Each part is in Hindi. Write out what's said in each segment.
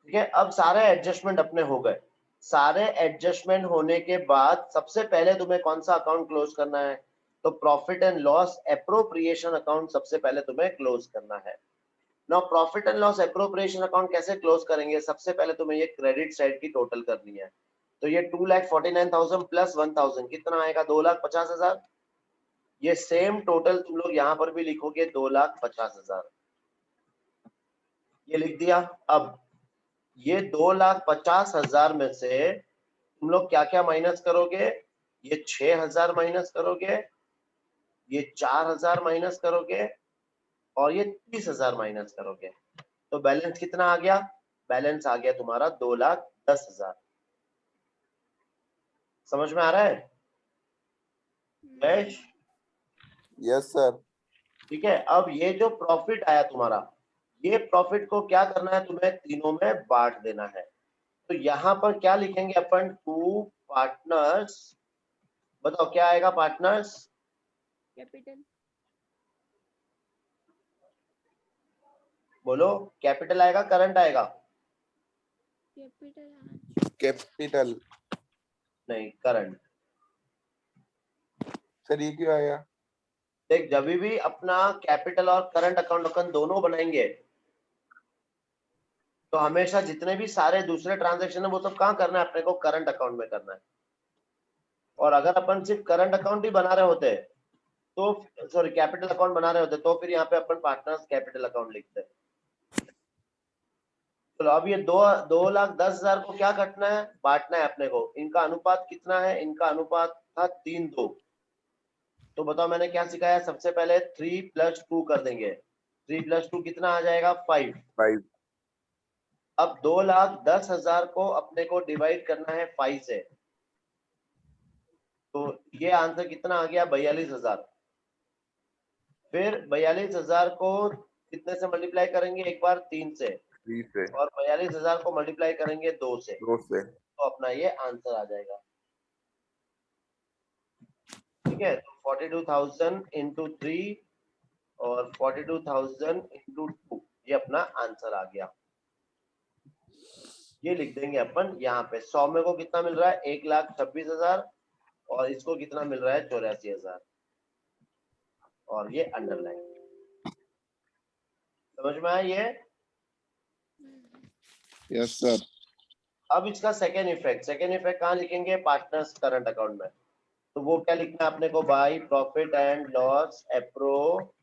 ठीक है, अब सारे एडजस्टमेंट अपने हो गए। सारे एडजस्टमेंट होने के बाद सबसे पहले तुम्हें कौन सा अकाउंट क्लोज करना है? तो profit and loss appropriation account सबसे पहले तुम्हें क्लोज करना है। Now profit and loss appropriation account कैसे क्लोज करेंगे? सबसे पहले तुम्हें ये क्रेडिट साइड की टोटल करनी है। तो ये 2,49,000 प्लस 1,000 कितना आएगा? 2,50,000। ये सेम टोटल तुम लोग यहाँ पर भी लिखोगे 2,50,000। ये लिख दिया। अब ये 2,50,000 में से तुम लोग क्या क्या माइनस करोगे? ये 6,000 माइनस करोगे, ये 4,000 माइनस करोगे और ये 30,000 माइनस करोगे। तो बैलेंस कितना आ गया? बैलेंस आ गया तुम्हारा 2,10,000। समझ में आ रहा है? यस। Yes sir. ठीक है, अब ये जो प्रॉफिट आया तुम्हारा, ये प्रॉफिट को क्या करना है? तुम्हें तीनों में बांट देना है। तो यहाँ पर क्या लिखेंगे अपन? To partners. बताओ क्या आएगा पार्टनर्स? कैपिटल। बोलो, कैपिटल आएगा करंट आएगा? कैपिटल। कैपिटल। नहीं, करंट। सर ये क्यों आया? देख, जब भी अपना कैपिटल और करंट अकाउंट अपन दोनों बनाएंगे तो हमेशा जितने भी सारे दूसरे ट्रांजैक्शन है वो सब कहाँ करना है? अपने को करंट अकाउंट में करना है। और अगर अपन सिर्फ करंट अकाउंट ही बना रहे होते तो, सॉरी, कैपिटल अकाउंट बना रहे होते तो फिर यहाँ पे अपन पार्टनर्स कैपिटल अकाउंट लिखते हैं। चलो, अब ये 2,10,000 को क्या करना है? बांटना है अपने को। इनका अनुपात कितना है? इनका अनुपात था 3:2। तो बताओ मैंने क्या सिखाया? सबसे पहले 3 + 2 कर देंगे। 3 + 2 कितना आ जाएगा? 5। 5। अब 2,10,000 को अपने को डिवाइड करना है 5 से। तो ये आंसर कितना आ गया? 42,000। फिर 42,000 को कितने से मल्टीप्लाई करेंगे? एक बार 3 से, 3 से। और 42,000 को मल्टीप्लाई करेंगे 2 से। 2 से। तो अपना ये आंसर आ जाएगा। ठीक है, तो 42,000 इंटू 3 और 42,000 इंटू 2, ये अपना आंसर आ गया। ये लिख देंगे अपन यहाँ पे। 100 में को कितना मिल रहा है? 1,26,000। और इसको कितना मिल रहा है? 84,000। और ये अंडरलाइन। समझ में आया ये? Yes sir. अब इसका सेकेंड इफेक्ट कहाँ लिखेंगे? पार्टनर्स करंट अकाउंट में। तो वो क्या लिखना है अपने को? By profit and loss appropriation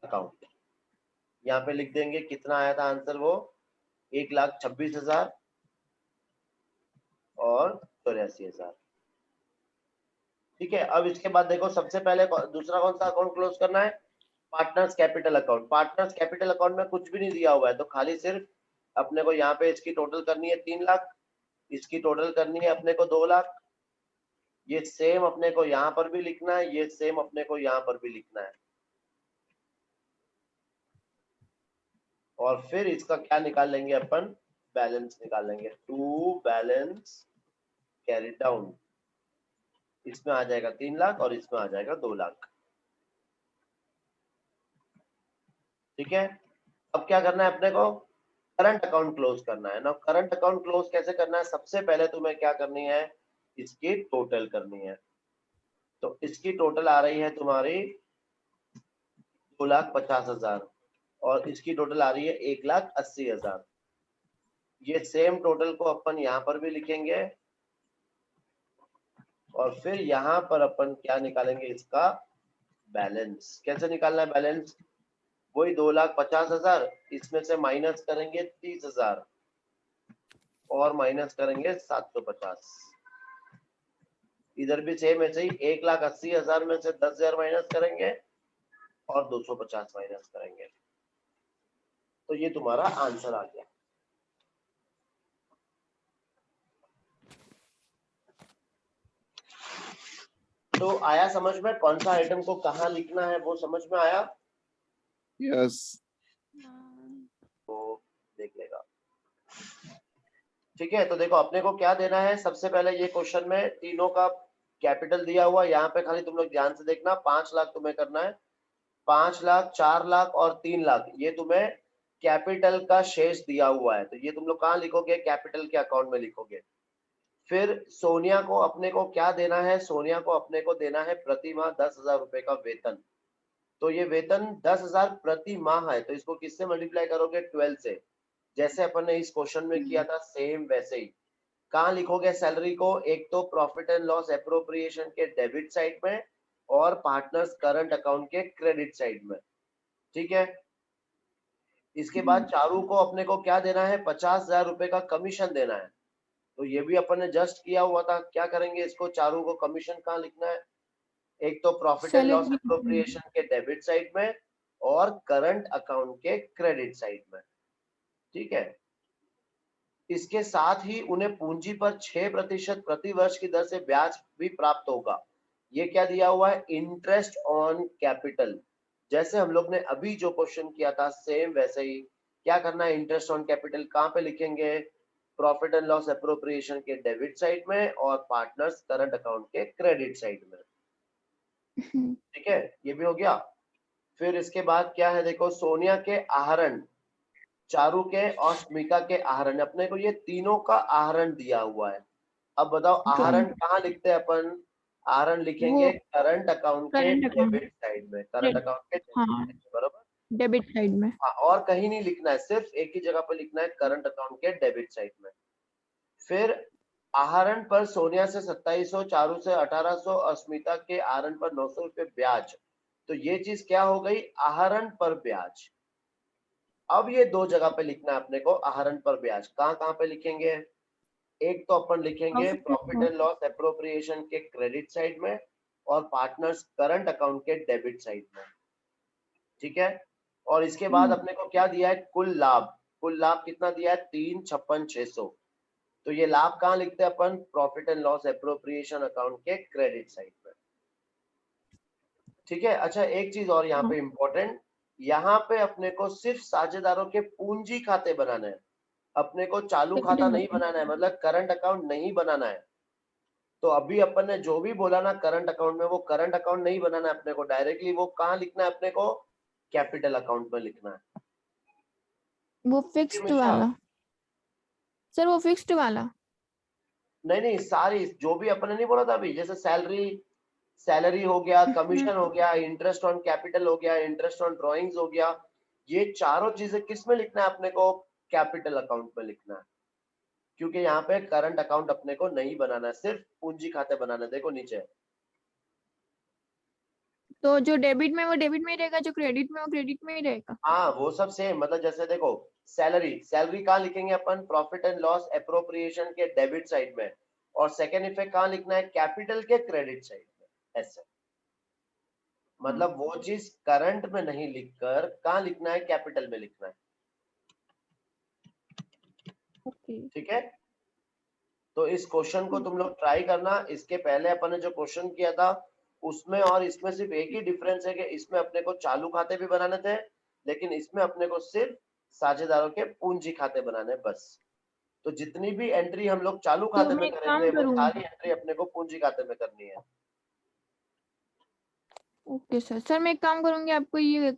account. यहाँ पे लिख देंगे कितना आया था आंसर? वो 1,26,000 और 84,000। ठीक है, अब इसके बाद देखो, सबसे पहले दूसरा कौन सा अकाउंट क्लोज करना है? Partners capital account. Partners capital account में कुछ भी नहीं दिया हुआ है, तो खाली सिर्फ अपने को यहाँ पे इसकी टोटल करनी है 3 लाख, इसकी टोटल करनी है अपने को 2 लाख। ये सेम अपने को यहाँ पर भी लिखना है, ये सेम अपने को यहाँ पर भी लिखना है। और फिर इसका क्या निकाल लेंगे अपन? बैलेंस निकाल लेंगे। टू बैलेंस कैरी डाउन, इसमें आ जाएगा 3 लाख और इसमें आ जाएगा 2 लाख। ठीक है, अब क्या करना है अपने को? करंट अकाउंट क्लोज करना है ना। करंट अकाउंट क्लोज कैसे करना है? सबसे पहले तुम्हें क्या करनी है? इसकी टोटल करनी है। तो इसकी टोटल आ रही है तुम्हारी 2,50,000 और इसकी टोटल आ रही है 1,80,000। ये सेम टोटल को अपन यहाँ पर भी लिखेंगे और फिर यहाँ पर अपन क्या निकालेंगे? इसका बैलेंस। कैसे निकालना है बैलेंस? वही 2,50,000, इसमें से माइनस करेंगे 30,000 और माइनस करेंगे 750। इधर भी सेम ऐसे ही 1,80,000 में से 10,000 माइनस करेंगे और 250 माइनस करेंगे। तो ये तुम्हारा आंसर आ गया। तो आया समझ में? कौन सा आइटम को कहाँ लिखना है वो समझ में आया? यस। तो देख लेगा। ठीक है, तो देखो अपने को क्या देना है? सबसे पहले ये क्वेश्चन में तीनों का कैपिटल दिया हुआ, यहाँ पे खाली तुम लोग ध्यान से देखना, 5 लाख तुम्हें करना है। 5 लाख, 4 लाख और 3 लाख, ये तुम्हें कैपिटल का शेष दिया हुआ है, तो ये तुम लोग कहाँ लिखोगे? कैपिटल के अकाउंट में लिखोगे। फिर सोनिया को अपने को क्या देना है? सोनिया को अपने को देना है प्रति माह 10,000 रुपए का वेतन। तो ये वेतन 10,000 प्रति माह है, तो इसको किससे मल्टीप्लाई करोगे? 12 से। जैसे अपन ने इस क्वेश्चन में किया था सेम वैसे ही। कहाँ लिखोगे सैलरी को? एक तो प्रॉफिट एंड लॉस एप्रोप्रिएशन के डेबिट साइड में और पार्टनर्स करंट अकाउंट के क्रेडिट साइड में। ठीक है। इसके बाद चारू को अपने को क्या देना है? 50,000 रुपए का कमीशन देना है। तो ये भी अपन ने जस्ट किया हुआ था। क्या करेंगे इसको? चारू को कमीशन कहाँ लिखना है? एक तो profit and loss Salary. Appropriation के डेबिट साइड में और करंट अकाउंट के क्रेडिट साइड में। ठीक है। इसके साथ ही उन्हें पूंजी पर 6% प्रति वर्ष की दर से ब्याज भी प्राप्त होगा। ये क्या दिया हुआ है? Interest on capital. जैसे हम लोग ने अभी जो क्वेश्चन किया था सेम वैसे ही क्या करना है? इंटरेस्ट ऑन कैपिटल कहाँ पे लिखेंगे? प्रॉफिट एंड लॉस एप्रोप्रिएशन के डेबिट साइड में और पार्टनर्स करंट अकाउंट के क्रेडिट साइड में। ठीक है, ये भी हो गया। फिर इसके बाद क्या है? देखो, सोनिया के आहरण, चारू के और स्मिता के आहरण, अपने को ये तीनों का आहरण दिया हुआ है। अब बताओ आहरण कहाँ लिखते हैं अपन? आहरण लिखेंगे वो करंट अकाउंट के current account. डेबिट साइड में, करंट अकाउंट के हाँ, डेबिट साइड में, बराबर। डेबिट साइड में. हाँ, और कहीं नहीं लिखना है, सिर्फ एक ही जगह पर लिखना है, करंट अकाउंट के डेबिट साइड में। फिर आहरण पर सोनिया से 2700, चारू से 1800 और स्मिता के आहरण पर 900 रुपए ब्याज। तो ये चीज क्या हो गई? आहरण पर ब्याज। अब ये दो जगह पे लिखना है अपने को, आहरण पर ब्याज। कहाँ कहाँ पे लिखेंगे? एक तो अपन लिखेंगे प्रॉफिट एंड लॉस एप्रोप्रिएशन के क्रेडिट साइड में और पार्टनर्स करंट अकाउंट के डेबिट साइड में। ठीक है। और इसके बाद अपने को क्या दिया है? कुल लाभ। कुल लाभ कितना दिया है? 356,600। तो ये लाभ कहाँ लिखते हैं अपन? Profit and loss appropriation account के क्रेडिट साइड में। ठीक है। अच्छा, एक चीज और यहाँ पे इम्पोर्टेंट, यहाँ पे अपने को सिर्फ साझेदारों के पूंजी खाते बनाने हैं, अपने को चालू खाता नहीं बनाना है, मतलब करंट अकाउंट नहीं बनाना है। तो अभी अपन ने जो भी बोला ना करंट अकाउंट में, वो करंट अकाउंट नहीं बनाना है अपने को, डायरेक्टली वो कहाँ लिखना है अपने को? कैपिटल अकाउंट में लिखना है। वो फिक्स्ड हमेशा। वाला. सर वो फिक्स्ड वाला. नहीं नहीं, सारी जो भी अपन ने नहीं बोला था अभी, जैसे सैलरी हो गया, कमीशन हो गया, इंटरेस्ट ऑन कैपिटल हो गया, इंटरेस्ट ऑन ड्रॉइंग्स हो गया, ये चारों चीजें किस में लिखना है अपने को? कैपिटल अकाउंट में लिखना है। क्योंकि यहाँ पे करंट अकाउंट अपने को नहीं बनाना है, सिर्फ पूंजी खाते बनाना है। देखो नीचे, तो जो डेबिट में वो डेबिट में ही रहेगा, जो क्रेडिट में वो क्रेडिट में ही रहेगा. हाँ वो सब सेम, मतलब जैसे देखो, सैलरी कहाँ लिखेंगे अपन? प्रॉफिट एंड लॉस एप्रोप्रिएशन के डेबिट साइड में, और सेकेंड इफेक्ट कहाँ लिखना है? कैपिटल के क्रेडिट साइड में। ऐसे मतलब वो चीज करंट में नहीं लिखकर कहाँ लिखना है? कैपिटल में लिखना है। ओके. ठीक है। तो इस क्वेश्चन को तुम लोग ट्राई करना। इसके पहले अपन ने जो क्वेश्चन किया था उसमें और इसमें सिर्फ एक ही डिफरेंस है कि इसमें अपने को चालू खाते भी बनाने थे, लेकिन इसमें अपने को सिर्फ साझेदारों के पूंजी खाते बनाने, बस। तो जितनी भी एंट्री हम लोग चालू तो खाते मैं में एक करेंगे काम वो करूँ. सारी एंट्री अपने को पूंजी खाते में करनी है। Okay sir. सर मैं एक काम करूंगी, आपको ये